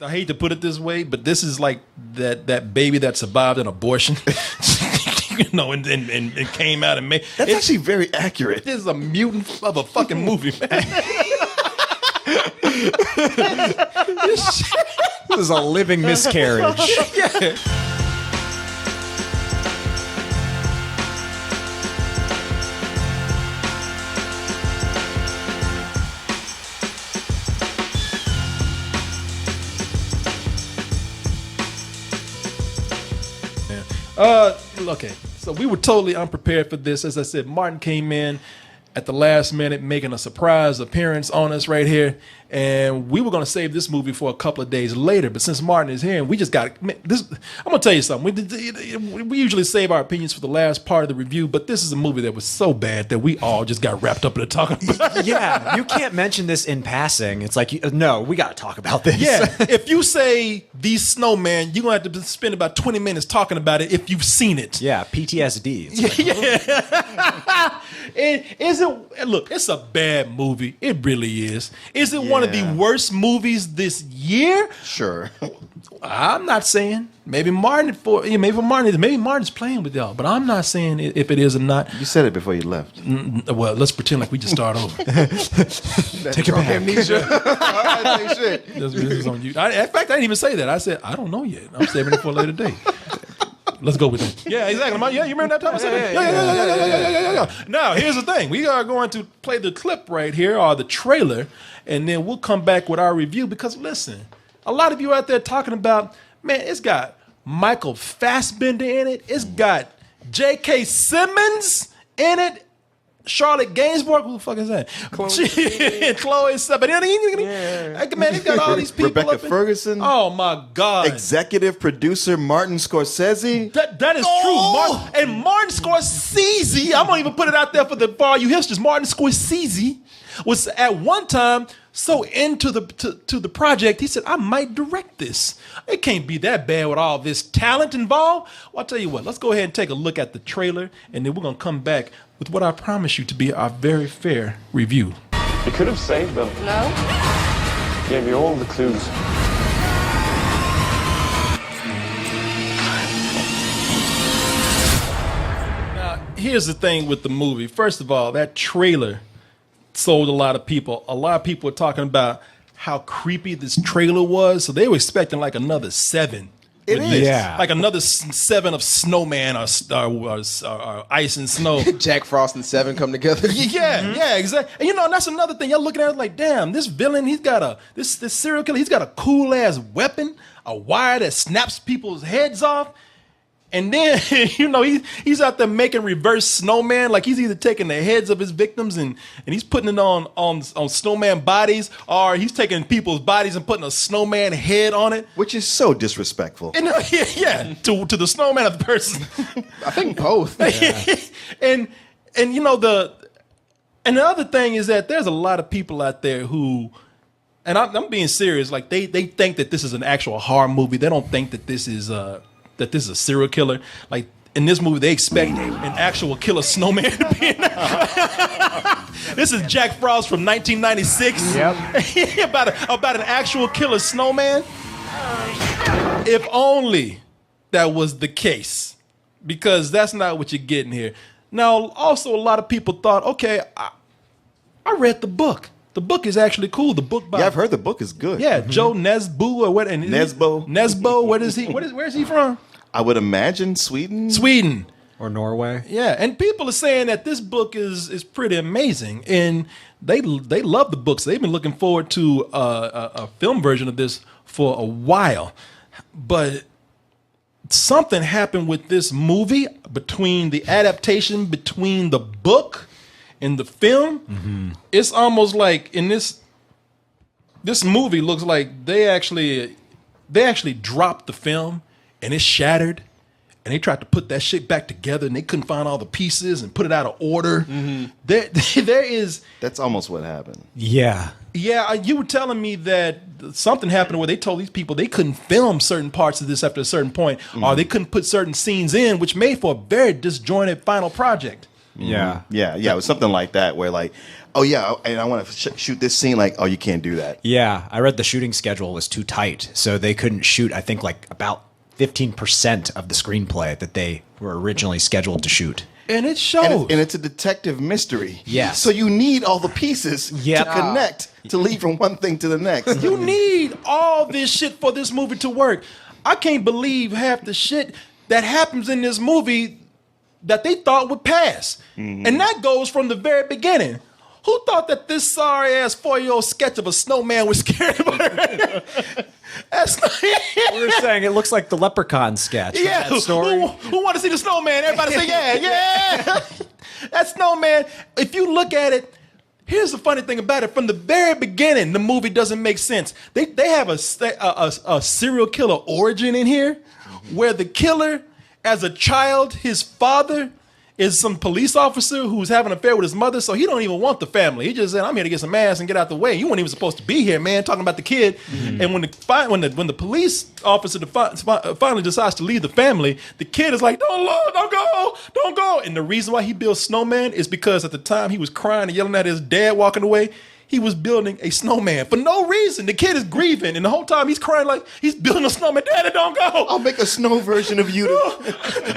I hate to put it this way, but this is like that baby that survived an abortion. And came out and made. That's actually very accurate. This is a mutant of a fucking movie, man. This is a living miscarriage. Yeah. Okay, so we were totally unprepared for this. As I said, Martin came in at the last minute, making a surprise appearance on us right here, and we were going to save this movie for a couple of days later. But since Martin is here, and we just got this. I'm going to tell you something. We usually save our opinions for the last part of the review, but this is a movie that was so bad that we all just got wrapped up in it talking about it. Yeah, you can't mention this in passing. It's like, no, we got to talk about this. Yeah, if you say The Snowman, you're going to have to spend about 20 minutes talking about it if you've seen it. Yeah, PTSD. Look, it's a bad movie. It really is. Is it one of the worst movies this year? Sure. I'm not saying. Maybe Martin's playing with y'all, but I'm not saying if it is or not. You said it before you left. Well, let's pretend like we just start over. Take it back. Amnesia. All right, shit. This is on you. In fact, I didn't even say that. I said, I don't know yet. I'm saving it for a later date. Let's go with it. Yeah, exactly. Yeah, you remember that time I said that? Yeah. Now, here's the thing. We are going to play the clip right here, or the trailer, and then we'll come back with our review. Because, listen, a lot of you out there talking about, man, it's got Michael Fassbender in it. It's got J.K. Simmons in it. Charlotte Gainsbourg, who the fuck is that? Chloe Sevigny. Man, he's got all these people. Rebecca Ferguson. Oh my God! Executive producer Martin Scorsese. That is true. And Martin Scorsese, I'm gonna even put it out there for all you hipsters. Martin Scorsese was at one time so into the project, he said, I might direct this. It can't be that bad with all this talent involved. Well, I'll tell you what, let's go ahead and take a look at the trailer, and then we're going to come back with what I promise you to be our very fair review. You could have saved them. No. Gave you all the clues. Now, here's the thing with the movie. First of all, that trailer sold a lot of people. A lot of people were talking about how creepy this trailer was, so they were expecting like another 7. It is. Yeah. Like another 7 of Snowman or Ice and Snow. Jack Frost and Seven come together. Yeah, exactly. And and that's another thing. You're looking at it like, damn, this villain, he's got this serial killer, he's got a cool ass weapon, a wire that snaps people's heads off. And then, he's out there making reverse snowman. Like he's either taking the heads of his victims and he's putting it on snowman bodies, or he's taking people's bodies and putting a snowman head on it. Which is so disrespectful. And, to the snowman of the person. I think both. Yeah. and the other thing is that there's a lot of people out there who, and I'm being serious, like they think that this is an actual horror movie. They don't think that this is a serial killer. Like in this movie, they expect an actual killer snowman to be in there. This is Jack Frost from 1996. Yep. about an actual killer snowman. If only that was the case, because that's not what you're getting here. Now, also a lot of people thought, okay, I read the book. The book is actually cool. The book by I've heard the book is good. Yeah, Joe Nesbo or what? Nesbo. Where is he? Where's he from? I would imagine Sweden. Sweden or Norway. Yeah, and people are saying that this book is pretty amazing, and they love the book. So they've been looking forward to a film version of this for a while. But something happened with this movie between the adaptation between the book and the film. Mm-hmm. It's almost like in this movie looks like they actually dropped the film and it shattered, and they tried to put that shit back together and they couldn't find all the pieces and put it out of order. Mm-hmm. There is. That's almost what happened. Yeah. Yeah, you were telling me that something happened where they told these people they couldn't film certain parts of this after a certain point, or they couldn't put certain scenes in, which made for a very disjointed final project. Yeah. Yeah, it was something like that where like, oh yeah, and I want to shoot this scene. Like, oh, you can't do that. Yeah, I read the shooting schedule was too tight, so they couldn't shoot, I think, like about 15% of the screenplay that they were originally scheduled to shoot. And it shows. And it's a detective mystery. Yes. So you need all the pieces Yep. to connect, to lead from one thing to the next. You need all this shit for this movie to work. I can't believe half the shit that happens in this movie that they thought would pass. And that goes from the very beginning. Who thought that this sorry-ass 4-year-old sketch of a snowman was scary? That's We were saying it looks like the Leprechaun sketch. yeah. From that story. Who want to see the snowman? Everybody say yeah. That snowman, if you look at it, here's the funny thing about it. From the very beginning, the movie doesn't make sense. They have a serial killer origin in here where the killer, as a child, his father is some police officer who's having an affair with his mother, so he don't even want the family. He just said, "I'm here to get some ass and get out the way." You weren't even supposed to be here, man. Talking about the kid, and when the police officer finally decides to leave the family, the kid is like, "Don't go!" And the reason why he built snowman is because at the time he was crying and yelling at his dad walking away. He was building a snowman for no reason. The kid is grieving, and the whole time he's crying like he's building a snowman. Daddy, don't go. I'll make a snow version of you.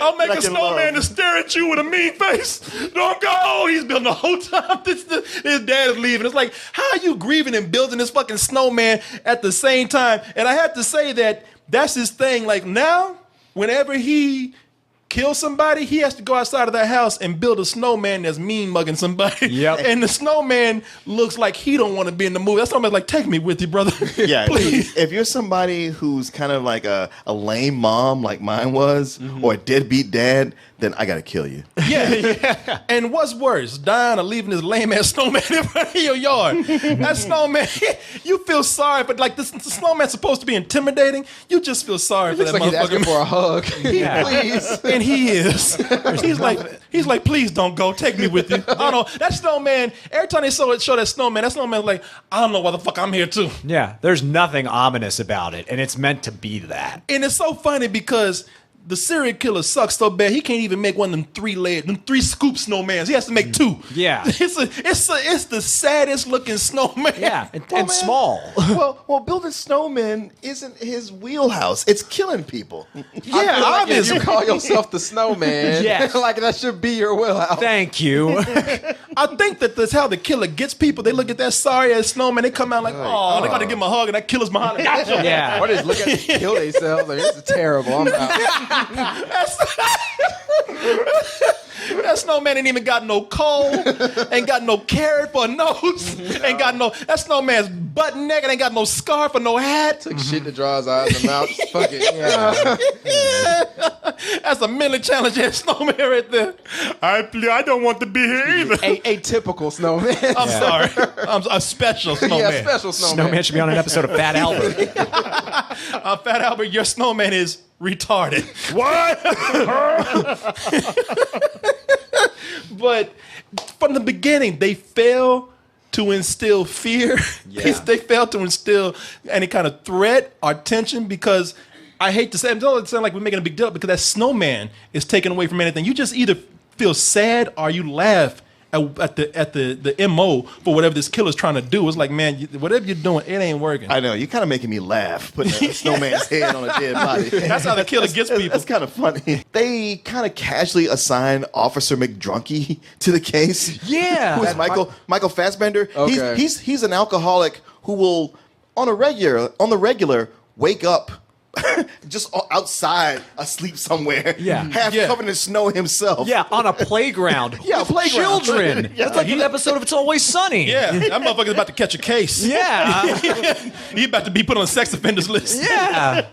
I'll make I a can snowman love. to stare at you with a mean face. Don't go. He's building the whole time. His dad is leaving. It's like, how are you grieving and building this fucking snowman at the same time? And I have to say that that's his thing. Like now, whenever he kills somebody, he has to go outside of that house and build a snowman that's mean mugging somebody. Yep. And the snowman looks like he don't want to be in the movie. That snowman's like, take me with you, brother. Yeah, please. if you're somebody who's kind of like a lame mom like mine was, or a deadbeat dad, then I gotta kill you. Yeah. And what's worse, dying or leaving this lame ass snowman in front of your yard? That snowman, you feel sorry, but like this the snowman's supposed to be intimidating. You just feel sorry for Looks that like he's asking motherfucker. for a hug. Yeah. Please. And he is. He's like, please don't go. Take me with you. I don't know. That snowman, every time they show that snowman's like, I don't know why the fuck I'm here too. Yeah, there's nothing ominous about it, and it's meant to be that. And it's so funny because the serial killer sucks so bad he can't even make one of them 3 scoop snowmans. He has to make 2. Yeah. It's the saddest looking snowman. Yeah, and man. small. well, building snowmen isn't his wheelhouse. It's killing people. Yeah, I feel like if obviously. you call yourself the snowman, Yes. like that should be your wheelhouse. Thank you. I think that that's how the killer gets people. They look at that sorry ass snowman, they come out like, oh, they gotta give him a hug, and that killer's behind him. Gotcha. Yeah. Or just look at it, kill themselves. Like, this is terrible. I'm out. That snowman ain't even got no coal, ain't got no carrot for a nose, ain't got no. That snowman's butt naked, ain't got no scarf or no hat. Took shit to draw his eyes and mouth. Just fuck it. Yeah. That's a mentally challenged ass snowman right there. I don't want to be here either. A typical snowman. I'm sorry. I'm a special snowman. Yeah, special snowman. Snowman should be on an episode of Fat Albert. Fat Albert, your snowman is retarded. What? But from the beginning, they fail to instill fear. Yeah. They fail to instill any kind of threat or tension because I hate to say it doesn't sound like we're making a big deal because that snowman is taken away from anything. You just either feel sad or you laugh at the MO for whatever this killer's trying to do. It's like, man, whatever you're doing, it ain't working. I know, you're kind of making me laugh, putting a snowman's head on a dead body. That's how the killer gets people. That's kind of funny. They kind of casually assign Officer McDrunky to the case. Yeah. Who is Michael Fassbender. Okay. He's an alcoholic who will, on the regular, wake up just outside, asleep somewhere. Yeah. Half Yeah. covered in snow himself. Yeah, on a playground. Yeah, with playground. children. Yeah. That's like an episode of It's Always Sunny. Yeah, that motherfucker's about to catch a case. Yeah. He about to be put on a sex offenders list. Yeah.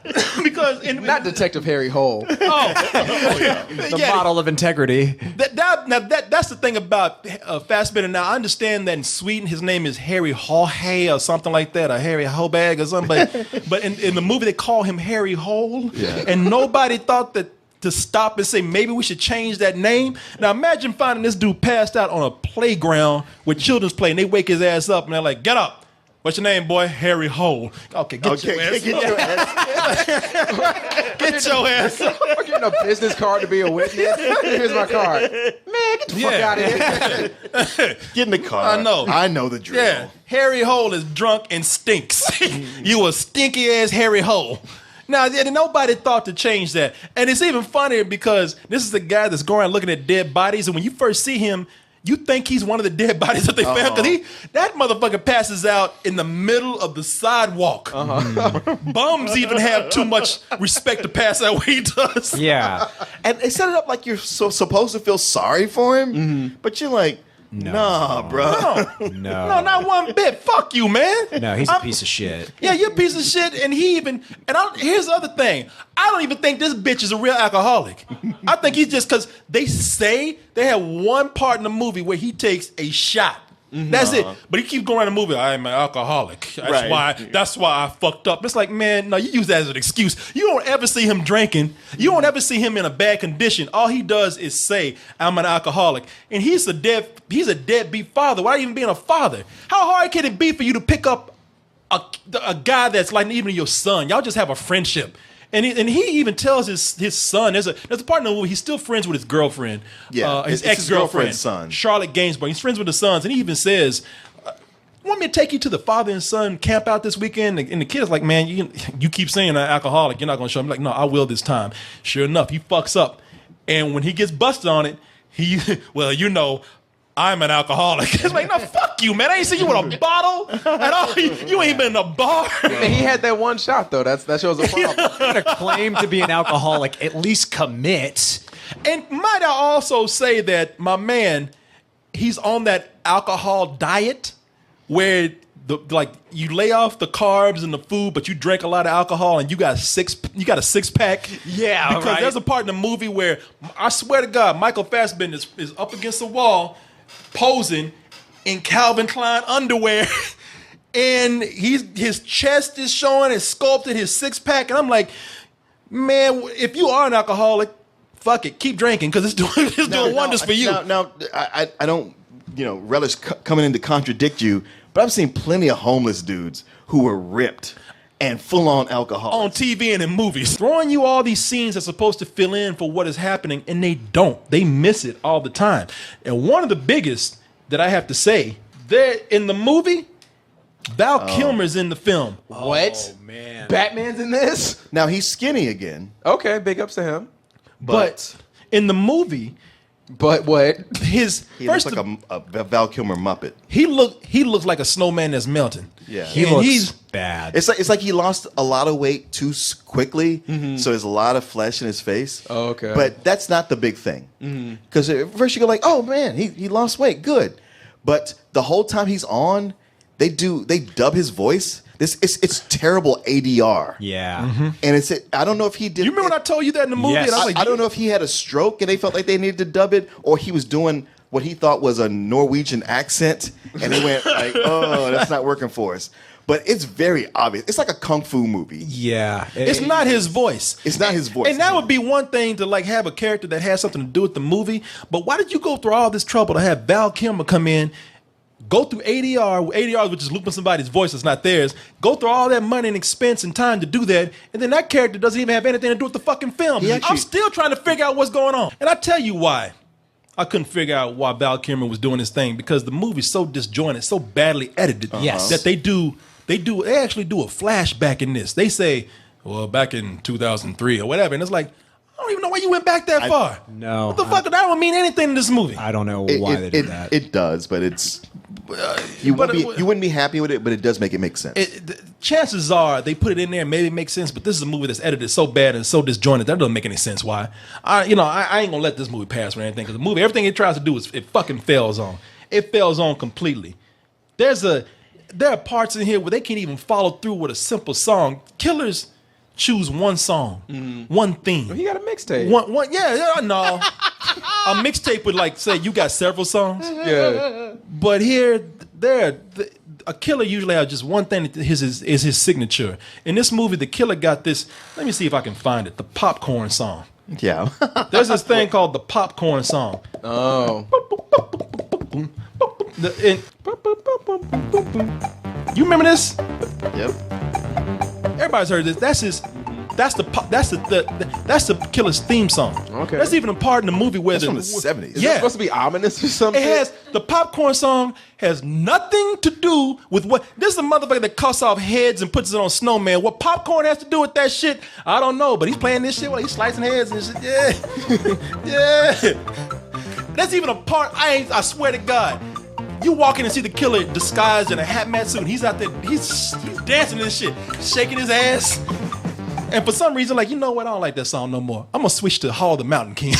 Because Not Detective Harry Hole. The model of integrity. That's the thing about Fassbender. Now I understand that in Sweden his name is Harry Hallhay or something like that, or Harry Hobag or something. But in the movie they call him Harry Hole, and nobody thought that to stop and say maybe we should change that name. Now imagine finding this dude passed out on a playground with children's play, and they wake his ass up and they're like, "Get up! What's your name, boy? Harry Hole." Okay, get your ass. Get your ass. Get your ass. I'm getting a business card to be a witness. Here's my card. Man, get the fuck out of here. Get in the car. I know the drill. Yeah, Harry Hole is drunk and stinks. You a stinky ass Harry Hole. Now, nobody thought to change that. And it's even funnier because this is the guy that's going around looking at dead bodies. And when you first see him, you think he's one of the dead bodies that they found. Because that motherfucker passes out in the middle of the sidewalk. Bums even have too much respect to pass out where he does. Yeah. And they set it up like you're supposed to feel sorry for him. But you're like, nah, bro. No, not one bit. Fuck you, man. No, he's a piece of shit. Yeah, you're a piece of shit. And here's the other thing. I don't even think this bitch is a real alcoholic. I think he's just because they say they have one part in the movie where he takes a shot. That's it. But he keeps going around the movie. I am an alcoholic. That's why I fucked up. It's like, man, no, you use that as an excuse. You don't ever see him drinking. You don't ever see him in a bad condition. All he does is say, I'm an alcoholic. And he's a deadbeat father. Why even being a father? How hard can it be for you to pick up a guy that's like even your son? Y'all just have a friendship. And he even tells his son, there's a part in the movie, he's still friends with his girlfriend. Yeah, his it's his ex-girlfriend, girlfriend's son. Charlotte Gainsbourg. He's friends with the sons, and he even says, want me to take you to the father and son camp out this weekend? And the kid is like, man, you keep saying I'm an alcoholic. You're not going to show me. Like, no, I will this time. Sure enough, he fucks up. And when he gets busted on it, I'm an alcoholic. It's like, no, fuck you, man. I ain't seen you with a bottle at all. You ain't been in a bar. And he had that one shot, though. That shows a problem. If you're going to claim to be an alcoholic, at least commit. And might I also say that my man, he's on that alcohol diet where you lay off the carbs and the food, but you drink a lot of alcohol and you got a six pack. Yeah, because right. there's a part in the movie where I swear to God, Michael Fassbender is up against the wall, posing in Calvin Klein underwear, and his chest is showing, it's sculpted, his six pack, and I'm like, man, if you are an alcoholic, fuck it, keep drinking because it's doing wonders for you. Now, I don't relish coming in to contradict you, but I've seen plenty of homeless dudes who were ripped and full-on alcohol on TV and in movies, throwing you all these scenes that's supposed to fill in for what is happening, and they don't. They miss it all the time. And one of the biggest that I have to say, there in the movie, Val Kilmer's in the film. What? Oh, man. Batman's in this? Now he's skinny again, Okay, big ups to him. But in the movie, But what? he looks like a Val Kilmer Muppet. he looks like a snowman that's melting. Yeah. He And looks he's bad. It's like he lost a lot of weight too quickly, so there's a lot of flesh in his face. Oh, okay. But that's not the big thing. Because at first you go like, oh man, he lost weight, good. But the whole time he's on, they dub his voice. It's terrible ADR. Yeah. And I don't know if he did. You remember when I told you that in the movie? Yes. And I was like, I don't know if he had a stroke and they felt like they needed to dub it, or he was doing what he thought was a Norwegian accent, and they went like, "Oh, that's not working for us." But it's very obvious. It's like a kung fu movie. Yeah. it's not his voice. It's not his voice. And that would be one thing to like have a character that has something to do with the movie. But why did you go through all this trouble to have Val Kilmer come in, go through ADR, which is looping somebody's voice that's not theirs, go through all that money and expense and time to do that, and then that character doesn't even have anything to do with the fucking film. I'm still trying to figure out what's going on. And I tell you why. I couldn't figure out why Val Kilmer was doing his thing, because the movie's so disjointed, so badly edited, Yes. that they actually do a flashback in this. They say, well, back in 2003 or whatever, and it's like, I don't even know why you went back that far. No. What the fuck? That don't mean anything in this movie. I don't know why they did that. It does, but it's you wouldn't be happy with it, but it does make it make sense. Chances are they put it in there, maybe it makes sense, but this is a movie that's edited so bad and so disjointed that doesn't make any sense. Why? I ain't gonna let this movie pass or anything, because the movie, everything it tries to do it fucking fails on. It fails on completely. There are parts in here where they can't even follow through with a simple song. Killers choose one song, one theme. He got a mixtape. No. A mixtape would like say you got several songs. Yeah. But here, a killer usually has just one thing that is his signature. In this movie, the killer got this. Let me see if I can find it. The popcorn song. Yeah. There's this thing called the popcorn song. Oh. You remember this? Yep. Everybody's heard this. That's his. That's the killer's theme song. Okay. That's even a part in the movie where That's from the 70s. Is Yeah. that supposed to be ominous or something? It has the popcorn song has nothing to do with what this is a motherfucker that cuts off heads and puts it on Snowman. What popcorn has to do with that shit, I don't know. But he's playing this shit while he's slicing heads and shit. Yeah, yeah. That's even a part. I swear to God, you walk in and see the killer disguised in a hat mat suit. And he's out there. He's dancing to this shit, shaking his ass. And for some reason, like, you know what? I don't like that song no more. I'm gonna switch to Hall the Mountain King.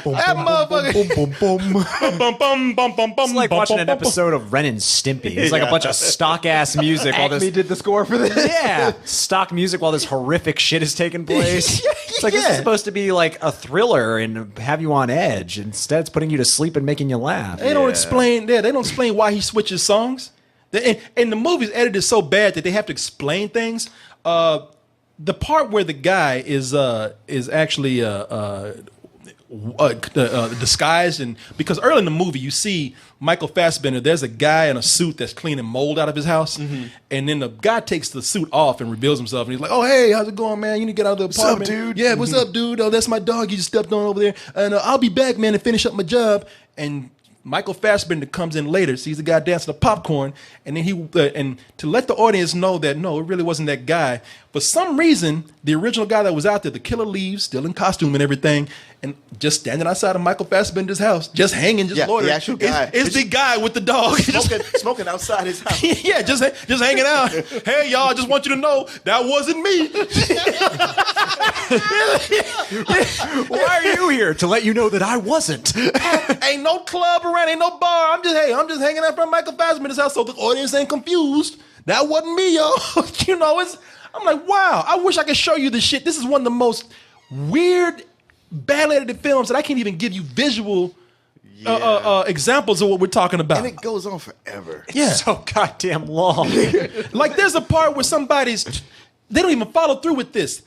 That motherfucker. It's like watching an episode of Ren and Stimpy. It's like a bunch of stock ass music while Acme this. did the score for this. Yeah, stock music while this horrific shit is taking place. It's like this Yeah. is supposed to be like a thriller and have you on edge. Instead, it's putting you to sleep and making you laugh. They don't explain. They don't explain why he switches songs. And the movie's edited so bad that they have to explain things. The part where the guy is actually disguised, and because early in the movie you see Michael Fassbender, there's a guy in a suit that's cleaning mold out of his house, and then the guy takes the suit off and reveals himself, and he's like, "Oh, hey, how's it going, man? You need to get out of the apartment, dude?" Yeah, what's up, dude? Oh, that's my dog. You just stepped on over there, and I'll be back, man, to finish up my job." And Michael Fassbender comes in later, sees the guy dancing to popcorn, and then and to let the audience know that no, it really wasn't that guy. For some reason, the original guy that was out there, the killer leaves, still in costume and everything, and just standing outside of Michael Fassbender's house, just hanging, just loitering. The actual guy is the guy with the dog. smoking outside his house. Yeah, just hanging out. Hey, y'all, I just want you to know that wasn't me. Why are you here? To let you know that I wasn't. Ain't no club around, ain't no bar. I'm just hanging out from Michael Fassbender's house, so the audience ain't confused. That wasn't me, yo. I'm like, wow. I wish I could show you this shit. This is one of the most weird, badly edited films that I can't even give you visual examples of what we're talking about. And it goes on forever. Yeah. So goddamn long. Like there's a part where they don't even follow through with this.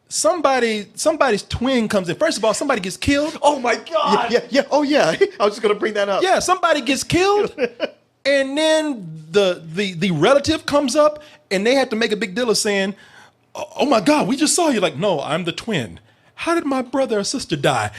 Somebody's twin comes in. First of all, somebody gets killed. Oh my god. Yeah. Oh, yeah. I was just going to bring that up. Yeah, somebody gets killed, and then the relative comes up, and they have to make a big deal of saying, "Oh my God, we just saw you." Like, no, I'm the twin. How did my brother or sister die?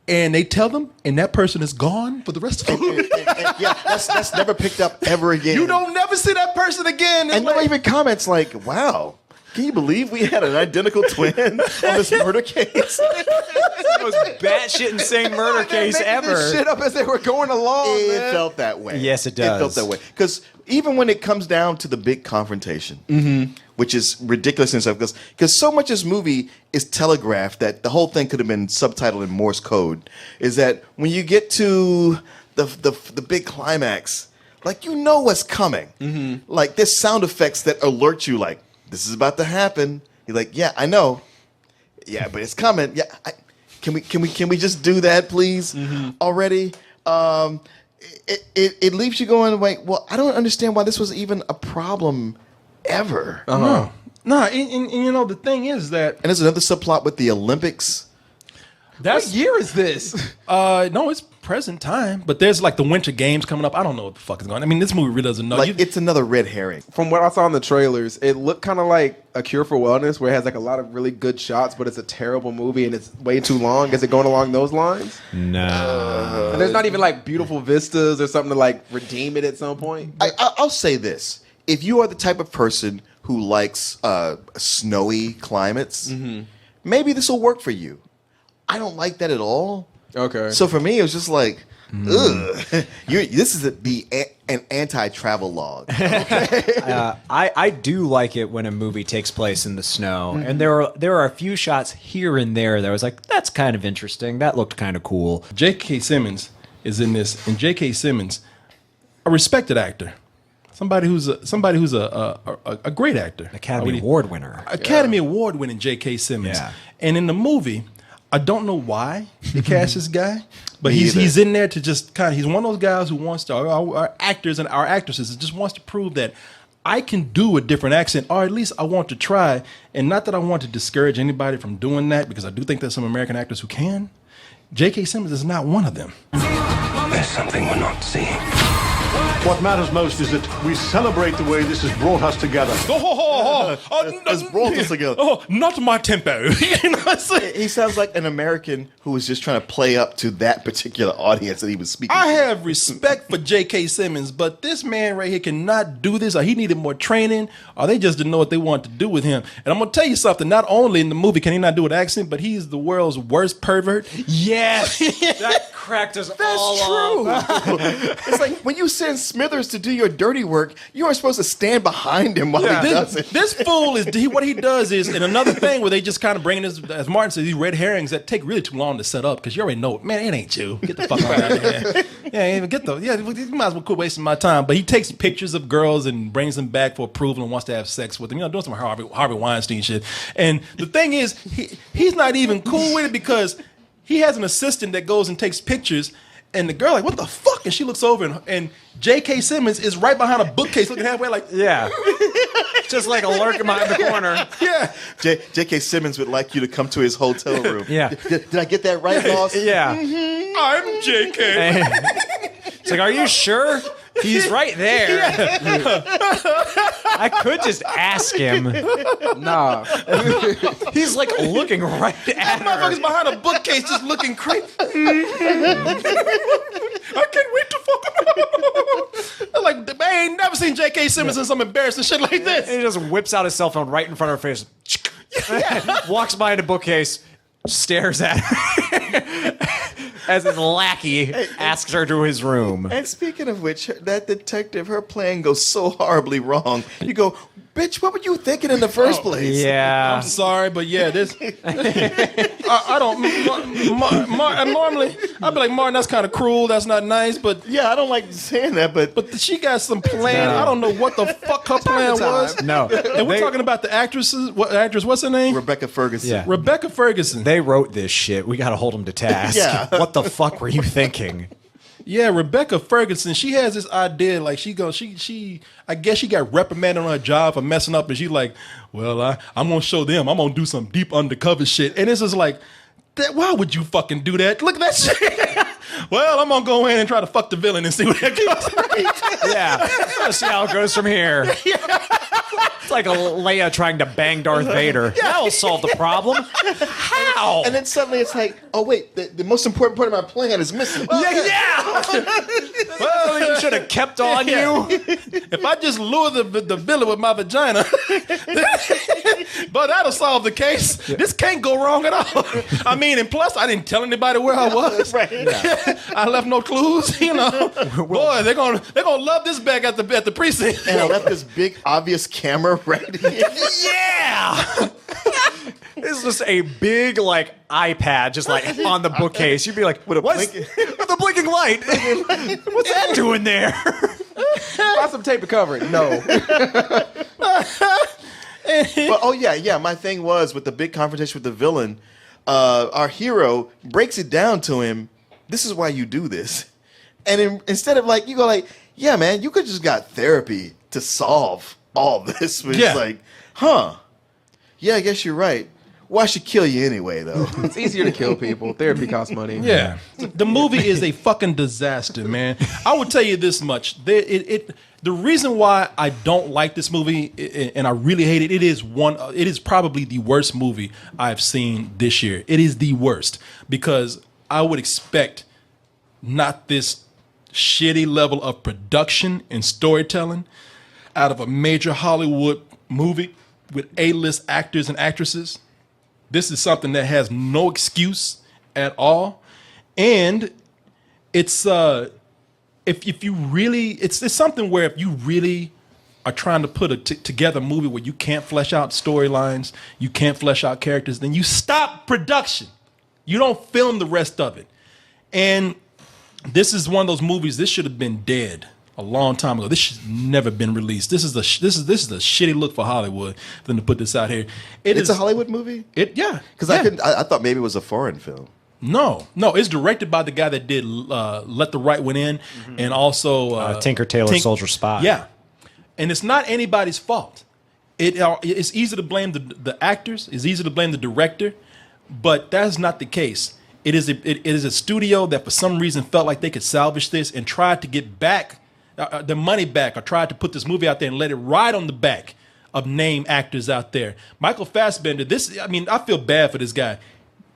And they tell them, and that person is gone for the rest of the And yeah, that's never picked up ever again. You don't never see that person again. It's And no one even comments like, "Wow, can you believe we had an identical twin on this murder case?" The most batshit insane murder case Making ever. this shit up as they were going along. It man. felt that way. Yes, it It felt does. that way. Because even when it comes down to the big confrontation, which is ridiculous and stuff, because so much of this movie is telegraphed that the whole thing could have been subtitled in Morse code, is that when you get to the big climax, like, you know what's coming. Like, there's sound effects that alert you, like, this is about to happen. You're like, yeah, I know. Yeah, but it's coming. Yeah, can we just do that, please? Already. It leaves you going, wait, well, I don't understand why this was even a problem ever. No, and you know the thing is that And there's another subplot with the Olympics. that's What year is this? no, it's present time, but there's like the Winter Games coming up. I don't know what the fuck is going on. I mean, this movie really doesn't know. Like, it's another red herring. From what I saw in the trailers, it looked kind of like A Cure for Wellness, where it has like a lot of really good shots, but it's a terrible movie and it's way too long. Is it going along those lines? No. And there's not even like beautiful vistas or something to like redeem it at some point. I'll say this. If you are the type of person who likes snowy climates, maybe this will work for you. I don't like that at all. Okay. So for me, it was just like, ugh. This is an anti-travel log. I do like it when a movie takes place in the snow, and there are a few shots here and there that I was like, that's kind of interesting. That looked kind of cool. J.K. Simmons is in this, and J.K. Simmons, a respected actor, somebody who's a great actor, Academy Award winner. Academy Award winning J.K. Simmons, Yeah. and in the movie, I don't know why they cast this guy, but Me either. he's in there to just kind of, he's one of those guys who wants to, our actors and our actresses, just wants to prove that I can do a different accent, or at least I want to try. And not that I want to discourage anybody from doing that, because I do think there's some American actors who can. J.K. Simmons is not one of them. There's something we're not seeing. What matters most is that we celebrate the way this has brought us together. It's brought us together. Oh, not my tempo. You know what I'm saying? He sounds like an American who was just trying to play up to that particular audience that he was speaking I to. have respect for J.K. Simmons, but this man right here cannot do this, or he needed more training, or they just didn't know what they wanted to do with him. And I'm going to tell you something. Not only in the movie can he not do an accent, but he's the world's worst pervert. Yes, that cracked us all up. That's true. It's like when you send Smithers to do your dirty work, you aren't supposed to stand behind him while he does it. This fool is what he does is, and another thing where they just kind of bring in, as Martin said, these red herrings that take really too long to set up because you already know, man, it ain't you. Get the fuck out of here. You might as well quit wasting my time. But he takes pictures of girls and brings them back for approval and wants to have sex with them. You know, doing some Harvey Weinstein shit. And the thing is, he's not even cool with it because he has an assistant that goes and takes pictures. And the girl like, what the fuck? And she looks over and J.K. Simmons is right behind a bookcase looking halfway like, Yeah. Just like a lurking behind the corner. yeah. J.K. Simmons would like you to come to his hotel room. Yeah. Did I get that right, boss? Yeah. I'm J.K. It's like, are you sure? He's right there. I could just ask him. Nah. He's like looking right at her. Motherfucker's behind a bookcase just looking crazy. I can't wait to fuck him. I'm like, I ain't never seen J.K. Simmons in some embarrassing shit like this. And he just whips out his cell phone right in front of her face. Walks behind a bookcase, stares at her as his lackey asks her to his room. And speaking of which, that detective, her plan goes so horribly wrong. You go, bitch, what were you thinking in the first place? Yeah. I'm sorry, but yeah, this. I don't. Normally, I'd be like, Martin, that's kind of cruel. That's not nice. But Yeah, I don't like saying that, but she got some plan. No. I don't know what the fuck her plan was. No. And we're talking about the actresses. What actress? What's her name? Rebecca Ferguson. Yeah. Rebecca Ferguson. They wrote this shit. We got to hold them to task. Yeah. What the fuck were you thinking? Yeah, Rebecca Ferguson. She has this idea, like she I guess she got reprimanded on her job for messing up, and she's like, well, I'm gonna show them. I'm gonna do some deep undercover shit, and it's just like, why would you fucking do that? Look at that shit. Well, I'm gonna go in and try to fuck the villain and see what that goes. Yeah. Let's see how it goes from here. It's like a Leia trying to bang Darth Vader. That'll solve the problem. How? And then suddenly it's like, oh wait, the most important part of my plan is missing. Yeah. Well, you should have kept on you. If I just lure the villain with my vagina, but that'll solve the case. This can't go wrong at all. I mean, and plus, I didn't tell anybody where I was. Right. I left no clues. You know, boy, they're gonna love this back at the precinct. And I left this big obvious camera right here. Yeah. It's just a big like iPad, just like on the bookcase. You'd be like, With a "What's blinking- with a blinking light? What's that doing there?" Buy some tape to cover it. No. But oh yeah, my thing was with the big confrontation with the villain, our hero breaks it down to him. This is why you do this, and instead of like you go like, yeah, man, you could just got therapy to solve all this. But Yeah. It's like, huh? Yeah, I guess you're right. Why should kill you anyway, though? It's easier to kill people. Therapy costs money. Yeah, the movie is a fucking disaster, man. I will tell you this much: the reason why I don't like this movie and I really hate it, it is probably the worst movie I've seen this year. It is the worst because I would expect not this shitty level of production and storytelling out of a major Hollywood movie with A-list actors and actresses. This is something that has no excuse at all, and it's if you really it's something where if you really are trying to put together a movie where you can't flesh out storylines, you can't flesh out characters, then you stop production. You don't film the rest of it, and this is one of those movies. This should have been dead a long time ago. This should never been released. This is a shitty look for Hollywood for them to put this out here. It's a Hollywood movie? Yeah. Because yeah. I thought maybe it was a foreign film. No, it's directed by the guy that did Let the Right One In and also Tinker Tailor Soldier Spy. Yeah, and it's not anybody's fault. It's easy to blame the actors. It's easy to blame the director, but that's not the case. It is a studio that for some reason felt like they could salvage this and tried to get back. their money back or tried to put this movie out there and let it ride on the back of name actors out there. Michael Fassbender, I feel bad for this guy.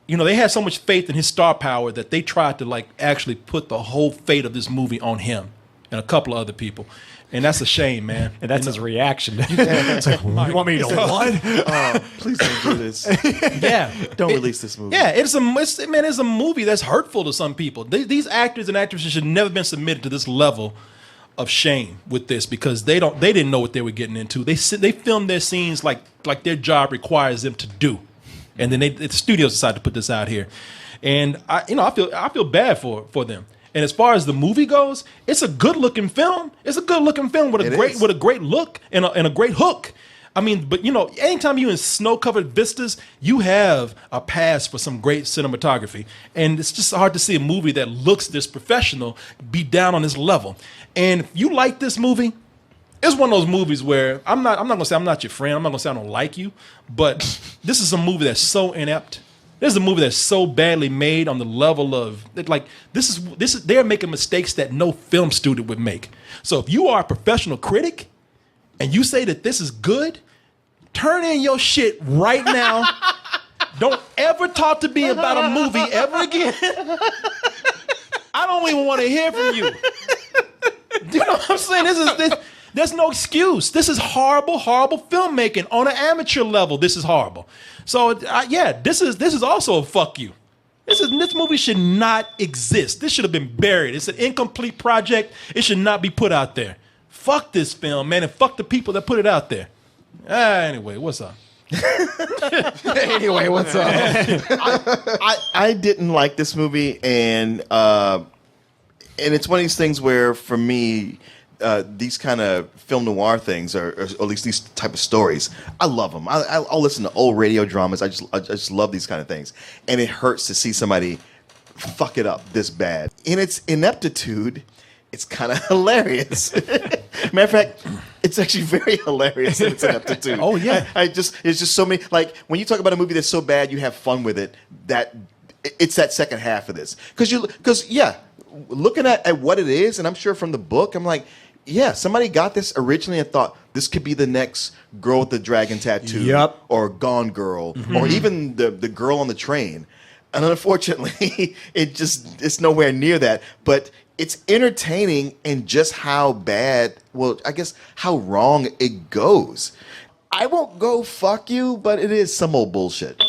You know, they had so much faith in his star power that they tried to like actually put the whole fate of this movie on him and a couple of other people. And that's a shame, man. And that's his reaction. It's like, you want me to what? Please don't do this. Yeah. Don't release this movie. Yeah, it's a movie that's hurtful to some people. These actors and actresses should never been submitted to this level of shame with this because they didn't know what they were getting into. They filmed their scenes like their job requires them to do. And then the studios decided to put this out here. And I feel bad for them. And as far as the movie goes, it's a good looking film. It's a good looking film with a great look and a great hook. I mean, but anytime you're in snow-covered vistas, you have a pass for some great cinematography. And it's just hard to see a movie that looks this professional be down on this level. And if you like this movie, it's one of those movies where I'm not gonna say I'm not your friend. I'm not gonna say I don't like you, but this is a movie that's so inept. This is a movie that's so badly made on the level of this is they're making mistakes that no film student would make. So if you are a professional critic and you say that this is good, turn in your shit right now. Don't ever talk to me about a movie ever again. I don't even want to hear from you. Do you know what I'm saying? There's no excuse. This is horrible, horrible filmmaking on an amateur level. This is horrible. So this is also a fuck you. This movie should not exist. This should have been buried. It's an incomplete project. It should not be put out there. Fuck this film, man, and fuck the people that put it out there. Anyway, what's up? Anyway, what's up? I didn't like this movie, and it's one of these things where, for me, these kind of film noir things, or at least these type of stories, I love them. I'll listen to old radio dramas. I just love these kind of things, and it hurts to see somebody fuck it up this bad. In its ineptitude, it's kind of hilarious. Matter of fact, it's actually very hilarious in its ineptitude. Oh yeah, it's just so many. Like when you talk about a movie that's so bad you have fun with it, it's that second half of this. Because looking at what it is, and I'm sure from the book, I'm like, yeah, somebody got this originally and thought this could be the next Girl with the Dragon Tattoo, Yep. or Gone Girl, or even the girl on the train. And unfortunately, it's nowhere near that. But it's entertaining in just how bad, well, I guess how wrong it goes. I won't go fuck you, but it is some old bullshit.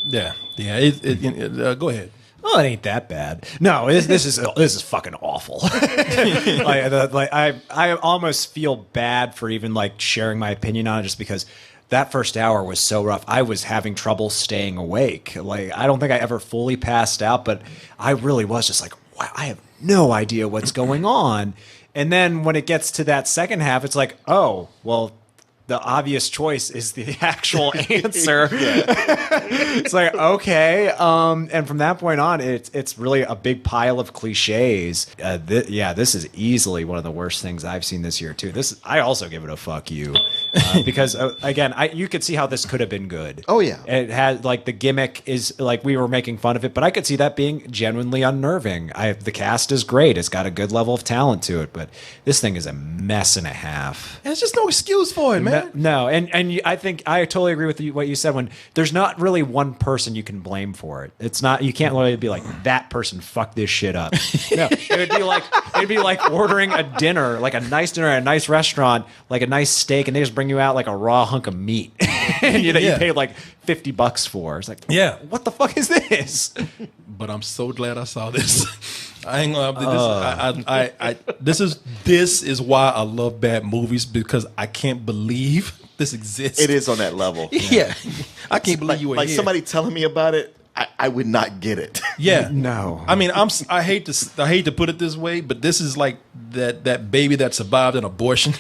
Yeah. Go ahead. Oh, it ain't that bad. No, this is fucking awful. I almost feel bad for even like sharing my opinion on it, just because that first hour was so rough. I was having trouble staying awake. Like, I don't think I ever fully passed out, but I really was just like, wow, I have no idea what's going on. And then when it gets to that second half, it's like, oh, well, the obvious choice is the actual answer. It's like, okay. And from that point on, it's really a big pile of cliches. This is easily one of the worst things I've seen this year, too. I also give it a fuck you. Because, again, you could see how this could have been good. Oh, yeah. It had, like, the gimmick is, like, we were making fun of it, but I could see that being genuinely unnerving. The cast is great. It's got a good level of talent to it, but this thing is a mess and a half. There's just no excuse for it, man. No, and I think I totally agree with what you said, when there's not really one person you can blame for it. It's not, you can't really be like, that person fucked this shit up. No, it'd be like ordering a dinner, like a nice dinner at a nice restaurant, like a nice steak, and they just bring you out like a raw hunk of meat and you paid like $50 for. It's like, yeah, what the fuck is this? But I'm so glad I saw this. I ain't gonna. This is why I love bad movies, because I can't believe this exists. It is on that level. Yeah, I can't believe you were like here. somebody telling me about it. I would not get it. Yeah, no. I mean, I hate to put it this way, but this is like that baby that survived an abortion.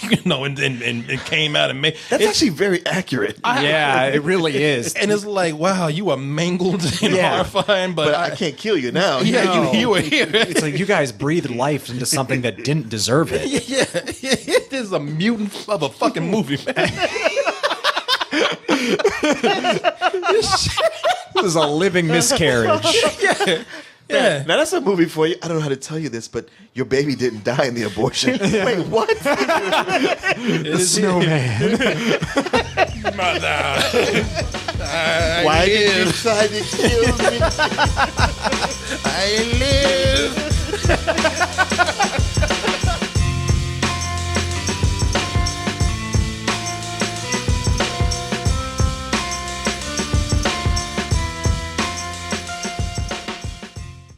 And came out and made. That's actually very accurate. It really is. And it's like, wow, you are mangled and horrifying, but I can't kill you now. Yeah, No. you were here. It's like you guys breathed life into something that didn't deserve it. Yeah, it is a mutant of a fucking movie, man. This is a living miscarriage. Yeah. Yeah. Now that's a movie for you. I don't know how to tell you this, but your baby didn't die in the abortion. Wait, what? The snowman. Mother. Why did you try to kill me? I live.